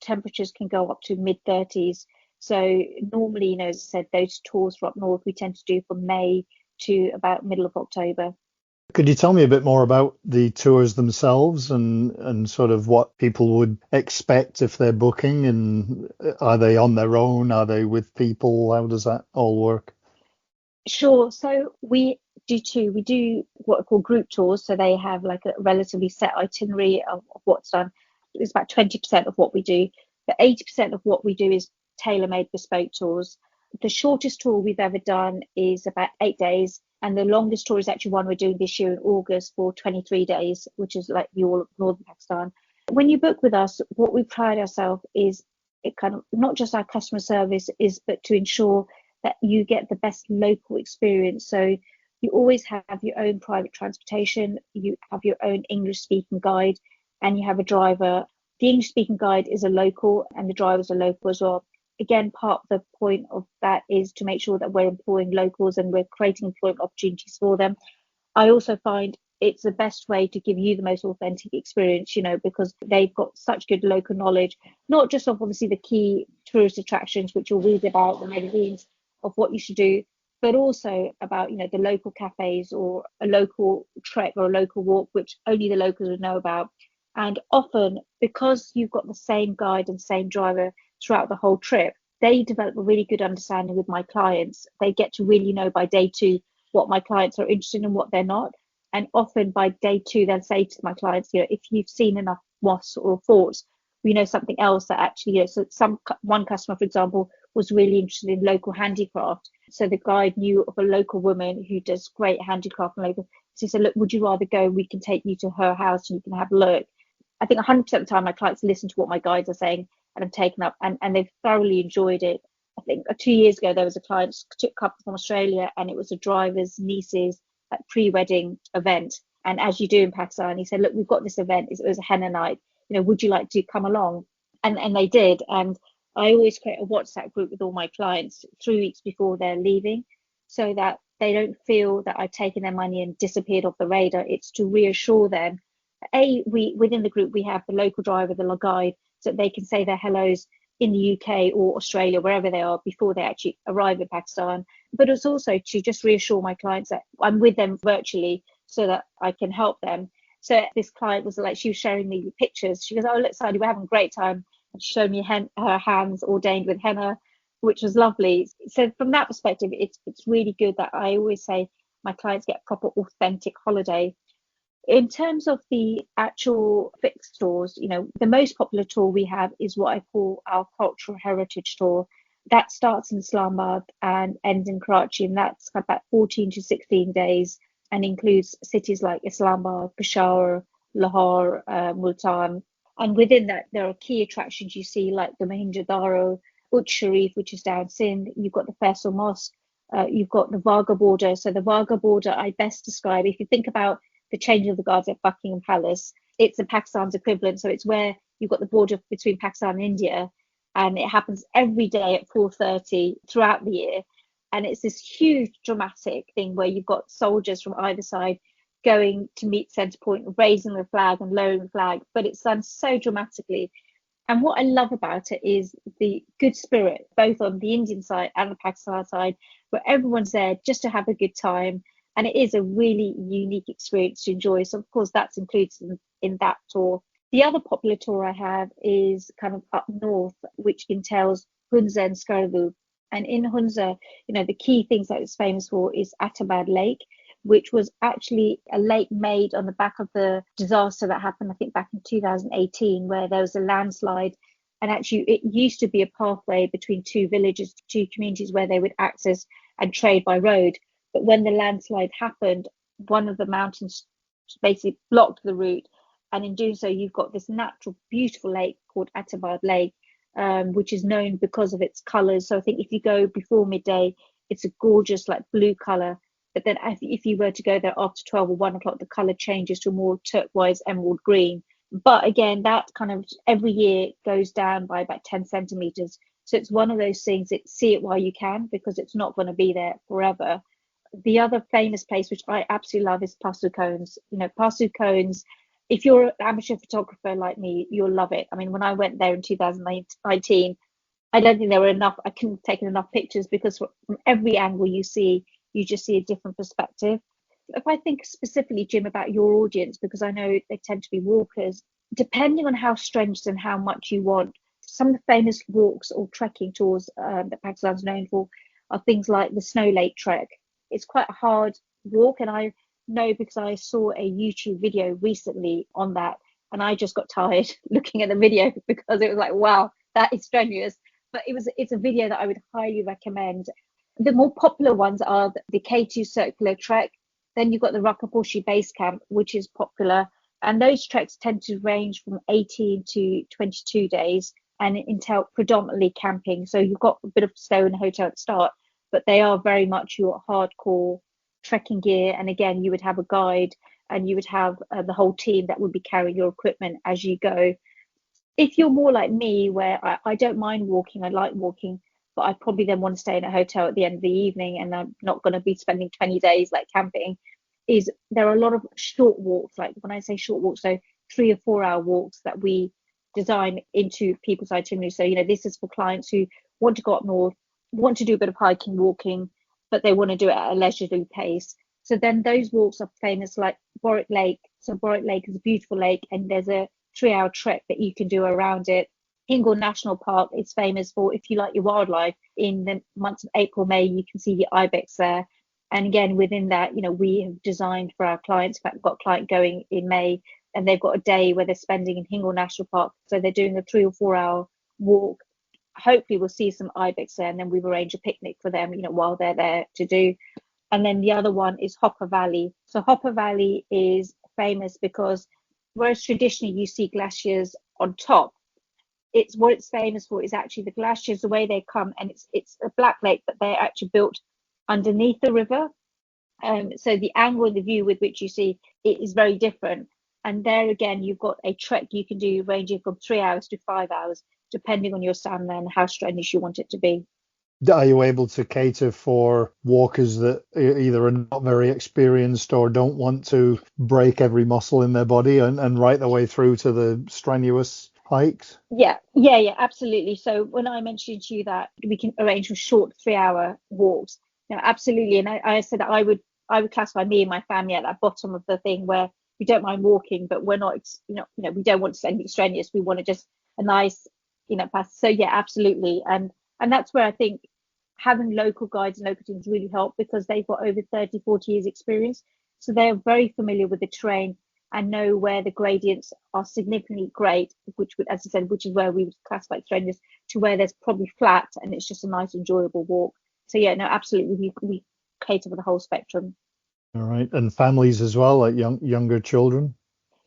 temperatures can go up to mid 30s. So normally, as I said, those tours for up north we tend to do from May to about middle of October. Could you tell me a bit more about the tours themselves and sort of what people would expect if they're booking? And are they on their own? Are they with people? How does that all work? Sure. So we do two. We do what are called group tours. So they have like a relatively set itinerary of what's done. It's about 20% of what we do. But 80% of what we do is tailor-made bespoke tours. The shortest tour we've ever done is about 8 days. And the longest tour is actually one we're doing this year in August for 23 days, which is like the all of northern Pakistan. When you book with us, what we pride ourselves is it kind of not just our customer service is, but to ensure that you get the best local experience. So you always have your own private transportation, you have your own English speaking guide, and you have a driver. The English speaking guide is a local and the drivers are local as well. Again, part of the point of that is to make sure that we're employing locals and we're creating employment opportunities for them. I also find it's the best way to give you the most authentic experience, because they've got such good local knowledge, not just of obviously the key tourist attractions, which you'll read about in the magazines of what you should do, but also about, the local cafes or a local trek or a local walk, which only the locals would know about. And often, because you've got the same guide and same driver throughout the whole trip, they develop a really good understanding with my clients. They get to really know by day 2 what my clients are interested in and what they're not. And often by day 2, they'll say to my clients, if you've seen enough wasps or forts, we know something else that actually, so one customer, for example, was really interested in local handicraft. So the guide knew of a local woman who does great handicraft and local. So he said, look, would you rather go? We can take you to her house and you can have a look. I think 100% of the time my clients listen to what my guides are saying and have taken up, and they've thoroughly enjoyed it. I think 2 years ago there was a client took a couple from Australia, and it was a driver's niece's pre-wedding event. And as you do in Pakistan, he said, look, we've got this event. It was a henna night. Would you like to come along? And they did. And I always create a WhatsApp group with all my clients 3 weeks before they're leaving, so that they don't feel that I've taken their money and disappeared off the radar. It's to reassure them. We within the group we have the local driver, the guide, so that they can say their hellos in the UK or Australia, wherever they are, before they actually arrive in Pakistan. But it's also to just reassure my clients that I'm with them virtually so that I can help them. So this client was like, she was showing me pictures. She goes, oh, look, Sadie, we're having a great time. And she showed me her hands ordained with henna, which was lovely. So from that perspective, it's really good that I always say my clients get a proper authentic holiday. In terms of the actual fixed tours, the most popular tour we have is what I call our cultural heritage tour. That starts in Islamabad and ends in Karachi, and that's about 14 to 16 days and includes cities like Islamabad, Peshawar, Lahore, Multan. And within that, there are key attractions you see like the Mohenjo-daro, Uch Sharif, which is down Sindh. You've got the Faisal Mosque, you've got the Wagah border. So the Wagah border, I best describe, if you think about the change of the guards at Buckingham Palace, it's the Pakistan's equivalent. So it's where you've got the border between Pakistan and India, and it happens every day at 4:30 throughout the year. And it's this huge dramatic thing where you've got soldiers from either side going to meet centre point, raising the flag and lowering the flag, but it's done so dramatically. And what I love about it is the good spirit, both on the Indian side and the Pakistan side, where everyone's there just to have a good time. And it is a really unique experience to enjoy. So, of course, that's included in that tour. The other popular tour I have is kind of up north, which entails Hunza and Skardu. And in Hunza, the key things that it's famous for is Atabad Lake, which was actually a lake made on the back of the disaster that happened, I think, back in 2018, where there was a landslide. And actually, it used to be a pathway between two villages, two communities where they would access and trade by road. But when the landslide happened, one of the mountains basically blocked the route. And in doing so, you've got this natural, beautiful lake called Atabad Lake, which is known because of its colours. So I think if you go before midday, it's a gorgeous, like, blue colour. But then if you were to go there after 12 or 1 o'clock, the colour changes to a more turquoise emerald green. But again, that kind of every year goes down by about 10 centimetres. So it's one of those things that see it while you can, because it's not going to be there forever. The other famous place, which I absolutely love, is Pasu Cones. Pasu Cones, if you're an amateur photographer like me, you'll love it. I mean, when I went there in 2019, I don't think there were enough, I couldn't have taken enough pictures, because from every angle you just see a different perspective. If I think specifically, Jim, about your audience, because I know they tend to be walkers, depending on how strenuous and how much you want, some of the famous walks or trekking tours that Pakistan's known for are things like the Snow Lake Trek. It's quite a hard walk, and I know because I saw a YouTube video recently on that, and I just got tired looking at the video, because it was like, wow, that is strenuous. But it's a video that I would highly recommend. The more popular ones are the K2 Circular Trek. Then you've got the Rakaposhi Base Camp, which is popular. And those treks tend to range from 18 to 22 days and entail predominantly camping. So you've got a bit of stay in a hotel at the start, but they are very much your hardcore trekking gear. And again, you would have a guide, and you would have the whole team that would be carrying your equipment as you go. If you're more like me, where I don't mind walking, I like walking, but I probably then want to stay in a hotel at the end of the evening, and I'm not going to be spending 20 days like camping, is there are a lot of short walks. Like when I say short walks, so 3 or 4 hour walks that we design into people's itineraries. So, this is for clients who want to go up north, want to do a bit of hiking, walking, but they want to do it at a leisurely pace. So then those walks are famous, like Warwick Lake. So Warwick Lake is a beautiful lake, and there's a 3 hour trek that you can do around it. Hingol National Park is famous for, if you like your wildlife, in the months of April, May, you can see the ibex there. And again, within that, we have designed for our clients. In fact, we've got a client going in May, and they've got a day where they're spending in Hingol National Park. So they're doing a 3 or 4 hour walk. Hopefully we'll see some ibex there, and then we've arranged a picnic for them, while they're there to do. And then the other one is Hopper Valley. So Hopper Valley is famous because whereas traditionally you see glaciers on top, what it's famous for is actually the glaciers, the way they come, and it's a black lake, but they're actually built underneath the river. So the angle and the view with which you see it is very different. And there again, you've got a trek you can do ranging from 3 hours to 5 hours, depending on your stamina and how strenuous you want it to be. Are you able to cater for walkers that either are not very experienced or don't want to break every muscle in their body and right the way through to the strenuous hikes? Yeah, absolutely. So when I mentioned to you that we can arrange for short 3 hour walks, absolutely. And I said that I would classify me and my family at that bottom of the thing, where we don't mind walking, but we're not, we don't want to anything strenuous. We want to just a nice, pass. So yeah, absolutely. And that's where I think having local guides and local teams really help, because they've got over 30, 40 years experience. So they're very familiar with the terrain. and know where the gradients are significantly great, which would, as I said, which is where we would classify strenuous, to where there's probably flat and it's just a nice, enjoyable walk. So yeah, no, absolutely, we cater for the whole spectrum. All right. And families as well, like younger children?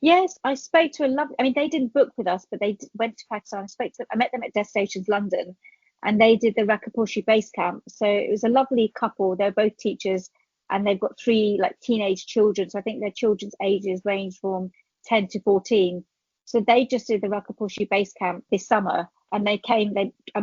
Yes, I spoke to a lovely, I mean, they didn't book with us, but they went to Pakistan. I met them at Destinations London, and they did the Rakaposhi base camp. So it was a lovely couple. They're both teachers, and they've got three like teenage children. So I think their children's ages range from 10 to 14. So they just did the Rakaposhi base camp this summer, and they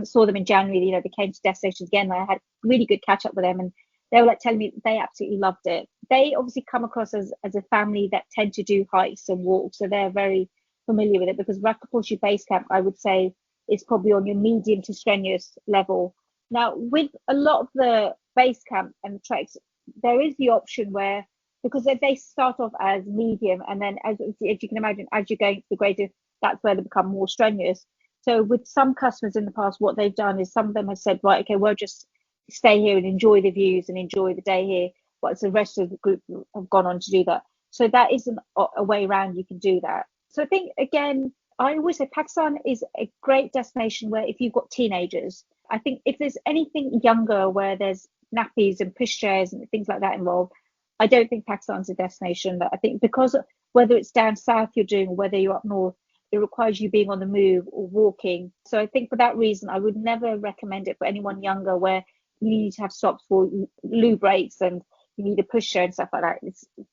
saw them in January. You know, they came to Destinations again. I had really good catch up with them, and they were like telling me they absolutely loved it. They obviously come across as a family that tend to do hikes and walks, so they're very familiar with it, because Rakaposhi Base Camp, I would say, is probably on your medium to strenuous level. Now, with a lot of the base camp and treks, there is the option where, because they start off as medium, and then as you can imagine, as you're going to the greater, that's where they become more strenuous. So with some customers in the past, what they've done is some of them have said, right, okay, we'll just stay here and enjoy the views and enjoy the day here, but the rest of the group have gone on to do that. So that isn't a way around, you can do that. So I think, again, I always say Pakistan is a great destination where if you've got teenagers, I think if there's anything younger where there's nappies and pushchairs and things like that involved, I don't think Pakistan's a destination. That I think, because whether it's down south you're doing or whether you're up north, it requires you being on the move or walking. So I think for that reason, I would never recommend it for anyone younger, where you need to have stops for loo breaks and you need a pushchair and stuff like that.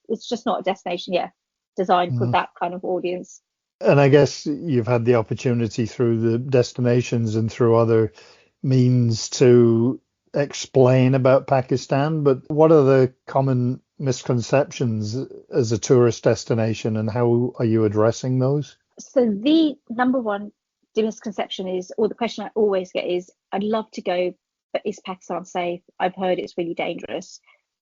It's just not a destination, designed for that kind of audience. And I guess you've had the opportunity through the destinations and through other means to explain about Pakistan, but what are the common misconceptions as a tourist destination, and how are you addressing those? So the number one misconception is, or the question I always get is, I'd love to go, but is Pakistan safe? I've heard it's really dangerous.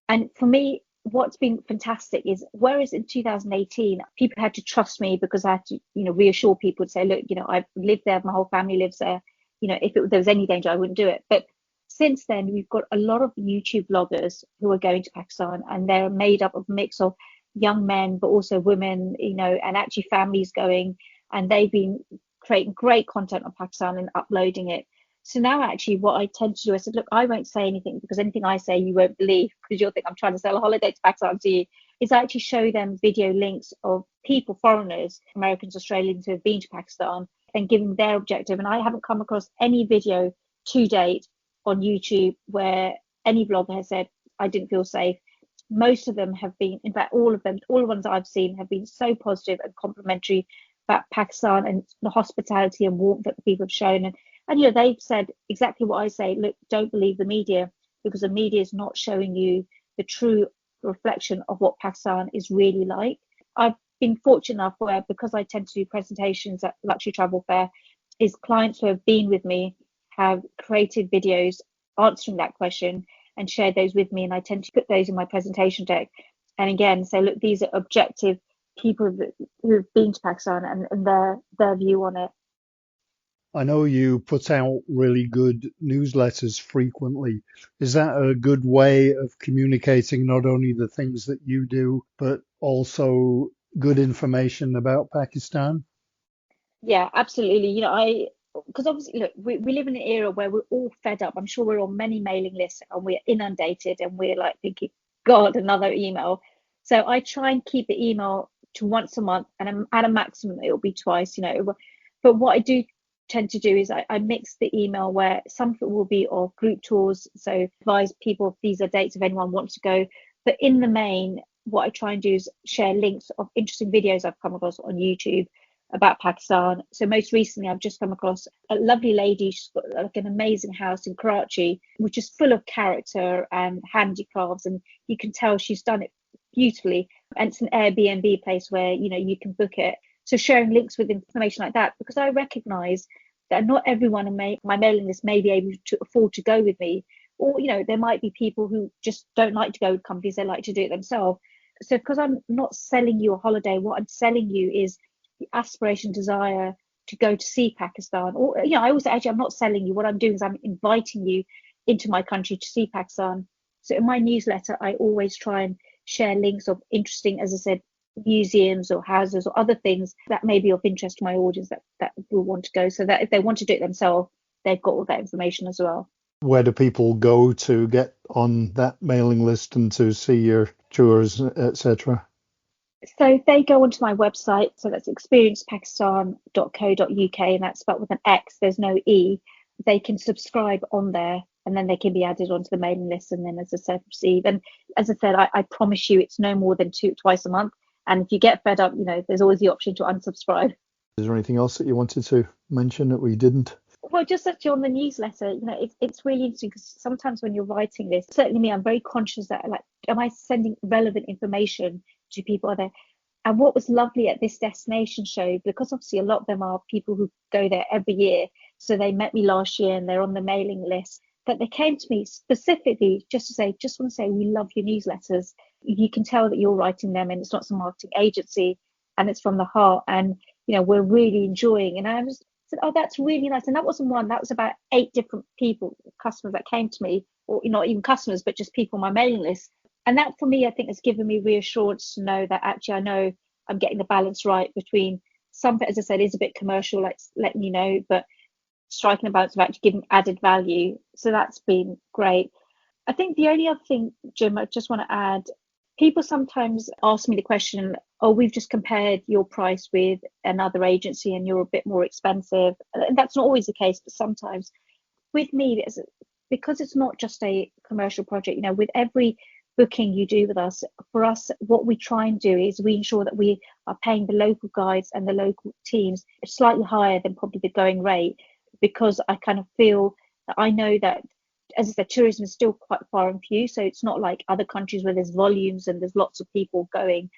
And for me, what's been fantastic is, whereas in 2018 people had to trust me because I had to, reassure people to say, look, I've lived there, my whole family lives there, if there was any danger I wouldn't do it. But since then, we've got a lot of YouTube bloggers who are going to Pakistan, and they're made up of a mix of young men but also women, and actually families going, and they've been creating great content on Pakistan and uploading it. So now actually what I tend to do, I said, look, I won't say anything, because anything I say you won't believe, because you'll think I'm trying to sell a holiday to Pakistan to you, is I actually show them video links of people, foreigners, Americans, Australians, who have been to Pakistan, and giving their objective. And I haven't come across any video to date on YouTube where any blogger has said, I didn't feel safe. Most of them have been, in fact, all of the ones I've seen have been so positive and complimentary about Pakistan and the hospitality and warmth that the people have shown. And they've said exactly what I say. Look, don't believe the media, because the media is not showing you the true reflection of what Pakistan is really like. I've been fortunate enough where, because I tend to do presentations at Luxury Travel Fair, is clients who have been with me have created videos answering that question and shared those with me. And I tend to put those in my presentation deck. And again, say, look, these are objective people who've been to Pakistan and their view on it. I know you put out really good newsletters frequently. Is that a good way of communicating not only the things that you do, but also good information about Pakistan? Yeah, absolutely. Because obviously, look, we live in an era where we're all fed up. I'm sure we're on many mailing lists and we're inundated and we're like thinking, God, another email. So I try and keep the email to once a month, and at a maximum it'll be twice, But what I do tend to do is I mix the email, where some of it will be of group tours, so advise people if these are dates if anyone wants to go. But in the main, what I try and do is share links of interesting videos I've come across on YouTube about Pakistan. So most recently, I've just come across a lovely lady. She's got like an amazing house in Karachi, which is full of character and handicrafts, and you can tell she's done it beautifully. And it's an Airbnb place where you can book it. So sharing links with information like that, because I recognise that not everyone in my mailing list may be able to afford to go with me, or there might be people who just don't like to go with companies; they like to do it themselves. So because I'm not selling you a holiday, what I'm selling you is the aspiration, desire to go to see Pakistan. Or I always say, actually, I'm not selling you. What I'm doing is I'm inviting you into my country to see Pakistan. So in my newsletter, I always try and share links of interesting, as I said, museums or houses or other things that may be of interest to my audience that will want to go, so that if they want to do it themselves, they've got all that information as well. Where do people go to get on that mailing list and to see your tours, etc.? So if they go onto my website, so that's experiencepakistan.co.uk, and that's spelled with an X, there's no E, they can subscribe on there, and then they can be added onto the mailing list, and then, as I said, receive. And as I said, I promise you it's no more than twice a month. And if you get fed up, there's always the option to unsubscribe. Is there anything else that you wanted to mention that we didn't? Well, just actually on the newsletter, it's really interesting because sometimes when you're writing this, certainly me, I'm very conscious that, like, am I sending relevant information to people out there? And what was lovely at this destination show, because obviously a lot of them are people who go there every year, so they met me last year and they're on the mailing list, that they came to me specifically just want to say, we love your newsletters. You can tell that you're writing them and it's not some marketing agency, and it's from the heart, and we're really enjoying. And I was said, oh, that's really nice. And that wasn't one, that was about 8 different people, customers that came to me, or not even customers, but just people on my mailing list. And that, for me, I think has given me reassurance to know that actually I know I'm getting the balance right between some, as I said, is a bit commercial, like letting you know, but striking a balance of actually giving added value. So that's been great. I think the only other thing, Jim, I just want to add, people sometimes ask me the question, oh, we've just compared your price with another agency and you're a bit more expensive. And that's not always the case, but sometimes. With me, because it's not just a commercial project, with every booking you do with us, for us, what we try and do is we ensure that we are paying the local guides and the local teams slightly higher than probably the going rate, because I kind of feel that I know that, as I said, tourism is still quite far and few. So it's not like other countries where there's volumes and there's lots of people going.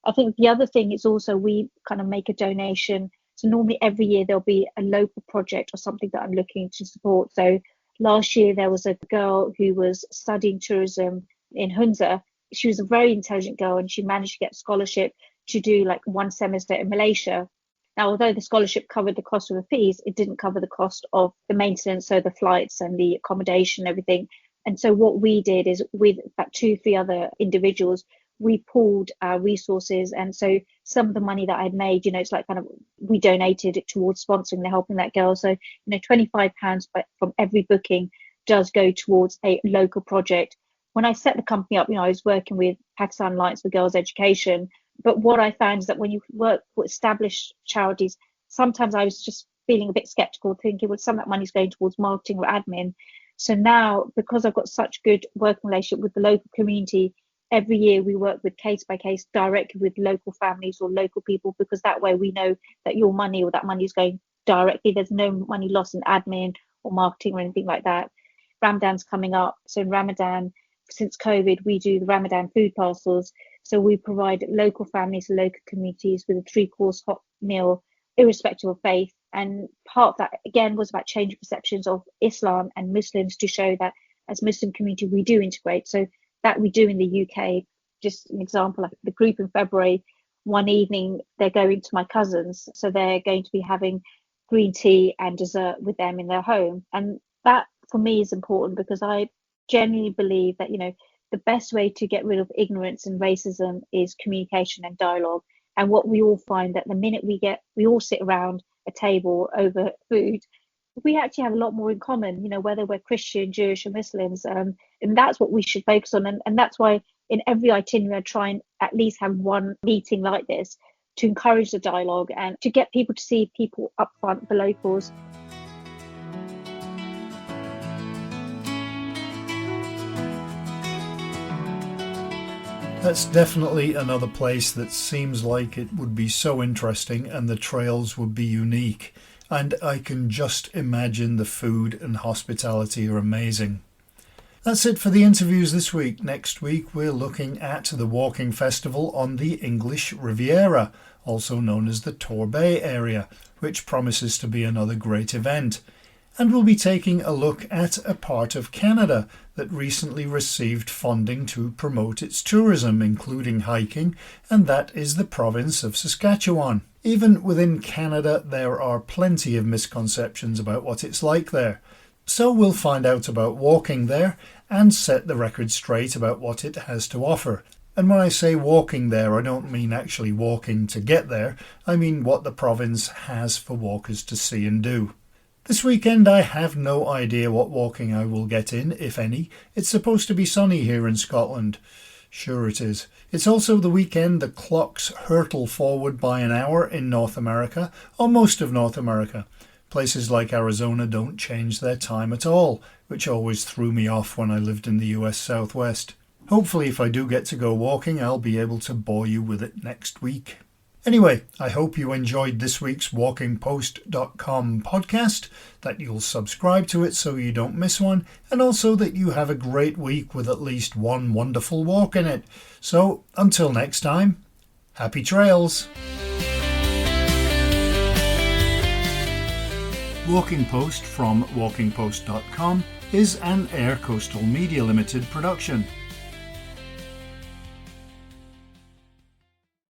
I think the other thing is also we kind of make a donation. So normally every year there'll be a local project or something that I'm looking to support. So last year there was a girl who was studying tourism in Hunza. She was a very intelligent girl and she managed to get a scholarship to do like 1 semester in Malaysia. Now, although the scholarship covered the cost of the fees, it didn't cover the cost of the maintenance, so the flights and the accommodation and everything. And so what we did is, with about 2-3 other individuals, we pooled our resources. And so some of the money that I'd made, it's like kind of, we donated it towards sponsoring the helping that girl. So, £25 from every booking does go towards a local project. When I set the company up, I was working with Pakistan Alliance for Girls Education. But what I found is that when you work for established charities, sometimes I was just feeling a bit skeptical, thinking, well, some of that money is going towards marketing or admin. So now, because I've got such good working relationship with the local community, every year we work with case by case directly with local families or local people, because that way we know that your money or that money is going directly. There's no money lost in admin or marketing or anything like that. Ramadan's coming up. So in Ramadan, since COVID, we do the Ramadan food parcels. So we provide local families and local communities with a 3-course hot meal, irrespective of faith. And part of that, again, was about changing perceptions of Islam and Muslims to show that as Muslim community, we do integrate. So that we do in the UK. Just an example, like the group in February, one evening, they're going to my cousins. So they're going to be having green tea and dessert with them in their home. And that, for me, is important, because I genuinely believe that, the best way to get rid of ignorance and racism is communication and dialogue. And what we all find, that the minute we all sit around a table over food, we actually have a lot more in common, whether we're Christian, Jewish or Muslims. And that's what we should focus on. And that's why in every itinerary I try and at least have one meeting like this to encourage the dialogue and to get people to see people up front, the locals. That's definitely another place that seems like it would be so interesting and the trails would be unique. And I can just imagine the food and hospitality are amazing. That's it for the interviews this week. Next week we're looking at the Walking Festival on the English Riviera, also known as the Torbay area, which promises to be another great event. And we'll be taking a look at a part of Canada that recently received funding to promote its tourism, including hiking, and that is the province of Saskatchewan. Even within Canada, there are plenty of misconceptions about what it's like there. So we'll find out about walking there and set the record straight about what it has to offer. And when I say walking there, I don't mean actually walking to get there. I mean what the province has for walkers to see and do. This weekend I have no idea what walking I will get in, if any. It's supposed to be sunny here in Scotland. Sure it is. It's also the weekend the clocks hurtle forward by an hour in North America, or most of North America. Places like Arizona don't change their time at all, which always threw me off when I lived in the US Southwest. Hopefully if I do get to go walking, I'll be able to bore you with it next week. Anyway, I hope you enjoyed this week's walkingpost.com podcast, that you'll subscribe to it so you don't miss one, and also that you have a great week with at least one wonderful walk in it. So, until next time, happy trails! Walking Post from walkingpost.com is an Air Coastal Media Limited production.